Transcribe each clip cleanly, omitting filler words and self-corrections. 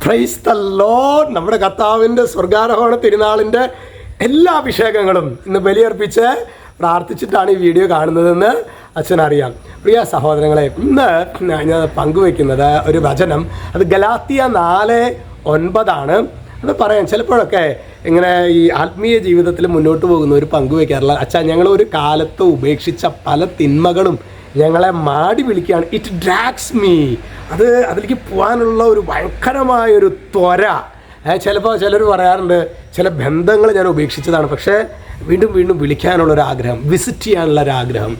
Praise the Lord. നമ്മുടെ കർത്താവിൻ്റെ സ്വർഗാരോഹണ തിരുനാളിൻ്റെ എല്ലാ അഭിഷേകങ്ങളും ഇന്ന് ബലിയർപ്പിച്ച് പ്രാർത്ഥിച്ചിട്ടാണ് ഈ വീഡിയോ കാണുന്നതെന്ന് അച്ഛനറിയാം. പ്രിയ സഹോദരങ്ങളെ, ഇന്ന് ഞാൻ പങ്കുവെക്കുന്നത് ഒരു വചനം, അത് ഗലാത്യ 4:9 അത് പറയാം. ചിലപ്പോഴൊക്കെ ഇങ്ങനെ ഈ ആത്മീയ ജീവിതത്തിൽ മുന്നോട്ട് പോകുന്ന ഒരു പങ്കുവെക്കാറില്ല. അച്ഛാ, ഞങ്ങൾ ഒരു കാലത്ത് ഉപേക്ഷിച്ച പല തിന്മകളും ഞങ്ങളെ മാടി വിളിക്കുകയാണ്. It drags me. അതിലേക്ക് പോകാനുള്ള ഒരു ഭയങ്കരമായൊരു ത്വര. ചിലപ്പോൾ ചിലർ പറയാറുണ്ട്, ചില ബന്ധങ്ങൾ ഞാൻ ഉപേക്ഷിച്ചതാണ്, പക്ഷേ വീണ്ടും വീണ്ടും വിളിക്കാനുള്ളൊരാഗ്രഹം, വിസിറ്റ് ചെയ്യാനുള്ളൊരാഗ്രഹം,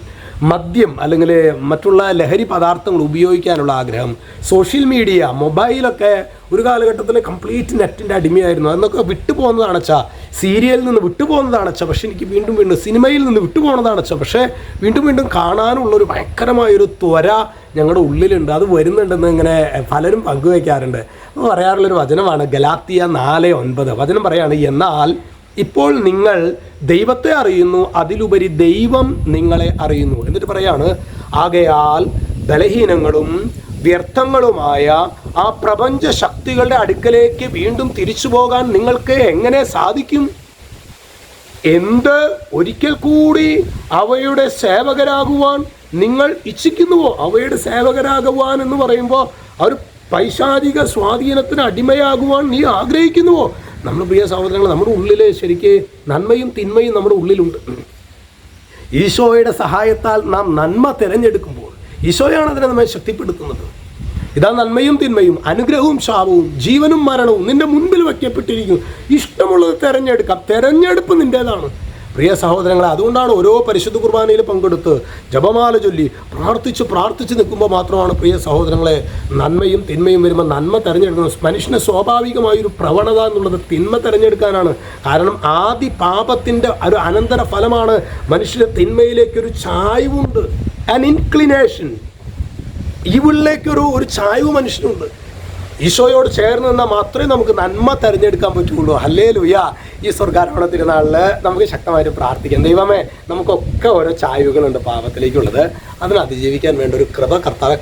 മദ്യം അല്ലെങ്കിൽ മറ്റുള്ള ലഹരി പദാർത്ഥങ്ങൾ ഉപയോഗിക്കാനുള്ള ആഗ്രഹം, സോഷ്യൽ മീഡിയ, മൊബൈലൊക്കെ ഒരു കാലഘട്ടത്തിൽ കംപ്ലീറ്റ് നെറ്റിൻ്റെ അടിമയായിരുന്നു. അതൊക്കെ വിട്ടുപോകുന്നതാണച്ചാ, സീരിയലിൽ നിന്ന് വിട്ടുപോകുന്നതാണച്ചാ, പക്ഷേ എനിക്ക് വീണ്ടും വീണ്ടും സിനിമയിൽ നിന്ന് വിട്ടുപോകുന്നതാണച്ചാ, പക്ഷേ വീണ്ടും വീണ്ടും കാണാനുള്ളൊരു ഭയങ്കരമായൊരു ത്വര ഞങ്ങളുടെ ഉള്ളിലുണ്ട്. അത് വരുന്നുണ്ടെന്ന് ഇങ്ങനെ പലരും പങ്കുവയ്ക്കാറുണ്ട്. അപ്പോൾ പറയാറുള്ളൊരു വചനമാണ് ഗലാത്യ 4:9. വചനം പറയാണ്, എന്നാൽ ഇപ്പോൾ നിങ്ങൾ ദൈവത്തെ അറിയുന്നു, അതിലുപരി ദൈവം നിങ്ങളെ അറിയുന്നു. എന്നിട്ട് പറയാണ്, ആകയാൽ ബലഹീനങ്ങളും വ്യർത്ഥങ്ങളുമായ ആ പ്രപഞ്ച ശക്തികളുടെ അടുക്കലേക്ക് വീണ്ടും തിരിച്ചു പോകാൻ നിങ്ങൾക്ക് എങ്ങനെ സാധിക്കും? ഒരിക്കൽ കൂടി അവയുടെ സേവകരാകുവാൻ നിങ്ങൾ ഇച്ഛിക്കുന്നുവോ? അവയുടെ സേവകരാകുവാൻ എന്ന് പറയുമ്പോൾ അവർ പൈശാചിക സ്വാധീനത്തിന് അടിമയാകുവാൻ നീ ആഗ്രഹിക്കുന്നുവോ? നമ്മൾ പ്രിയ സഹോദരങ്ങൾ, നമ്മുടെ ഉള്ളിൽ ശരിക്ക് നന്മയും തിന്മയും നമ്മുടെ ഉള്ളിലുണ്ട്. ഈശോയുടെ സഹായത്താൽ നാം നന്മ തിരഞ്ഞെടുക്കുമ്പോൾ ഈശോയാണ് അതിനെ നമ്മെ ശക്തിപ്പെടുത്തുന്നത്. ഇതാ നന്മയും തിന്മയും, അനുഗ്രഹവും ശാപവും, ജീവനും മരണവും നിന്റെ മുൻപിൽ വയ്ക്കപ്പെട്ടിരിക്കുന്നു. ഇഷ്ടമുള്ളത് തിരഞ്ഞെടുക്കാം. തിരഞ്ഞെടുപ്പ് നിൻ്റേതാണ് പ്രിയ സഹോദരങ്ങളെ. അതുകൊണ്ടാണ് ഓരോ പരിശുദ്ധ കുർബാനയിൽ പങ്കെടുത്ത് ജപമാല ചൊല്ലി പ്രാർത്ഥിച്ച് നിൽക്കുമ്പോൾ മാത്രമാണ് പ്രിയ സഹോദരങ്ങളെ നന്മയും തിന്മയും വരുമ്പോൾ നന്മ തിരഞ്ഞെടുക്കുന്നത്. മനുഷ്യന് സ്വാഭാവികമായൊരു പ്രവണത എന്നുള്ളത് തിന്മ തിരഞ്ഞെടുക്കാനാണ്. കാരണം ആദി പാപത്തിൻ്റെ ഒരു അനന്തര ഫലമാണ് മനുഷ്യന് തിന്മയിലേക്കൊരു ചായ്വുണ്ട്, ആൻ ഇൻക്ലിനേഷൻ. ഈവിളിലേക്കൊരു ചായ്വ് മനുഷ്യനുണ്ട്. ഈശോയോട് ചേർന്ന് നിന്നാൽ മാത്രമേ നമുക്ക് നന്മ തിരഞ്ഞെടുക്കാൻ പറ്റുള്ളൂ. ഹല്ലേലൂയ. ഈ സ്വർഗാരോഹണ തിരുനാളിൽ നമുക്ക് ശക്തമായിട്ട് പ്രാർത്ഥിക്കാം. ദൈവമേ, നമുക്കൊക്കെ ഓരോ ചായ്വുകളുണ്ട് പാപത്തിലേക്കുള്ളത്. അതിനെ അതിജീവിക്കാൻ വേണ്ട ഒരു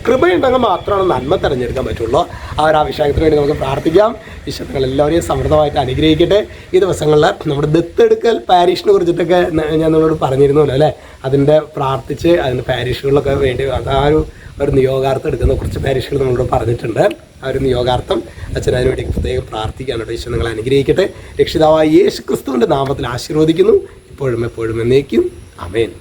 കൃപയുണ്ടെങ്കിൽ മാത്രമാണ് നന്മ തിരഞ്ഞെടുക്കാൻ പറ്റുള്ളൂ. ആ ഒരു അഭിഷേകത്തിന് വേണ്ടി നമുക്ക് പ്രാർത്ഥിക്കാം. വിശുദ്ധങ്ങൾ എല്ലാവരെയും സമൃദ്ധമായിട്ട് അനുഗ്രഹിക്കട്ടെ. ഈ ദിവസങ്ങളിൽ നമ്മുടെ ദത്തെടുക്കൽ പാരീഷിനെ കുറിച്ചിട്ടൊക്കെ ഞാൻ നിങ്ങളോട് പറഞ്ഞിരുന്നല്ലോ അല്ലേ? അതിൻ്റെ പ്രാർത്ഥിച്ച് അതിൻ്റെ പാരീഷുകളിലൊക്കെ വേണ്ടി ഒരു നിയോഗാർത്ഥം എടുക്കുന്ന കുറച്ച് പാരീഷുകൾ നമ്മളോട് പറഞ്ഞിട്ടുണ്ട്. ആ ഒരു നിയോഗാർത്ഥം അച്ഛൻ അതിനുവേണ്ടി പ്രത്യേകം പ്രാർത്ഥിക്കാനുണ്ട്. ഈശോ നിങ്ങളെ അനുഗ്രഹിക്കട്ടെ. രക്ഷിതാവായ യേശു ക്രിസ്തുവിൻ്റെ നാമത്തിൽ ആശീർവദിക്കുന്നു, ഇപ്പോഴും എപ്പോഴും എന്നേക്കും. ആമേൻ.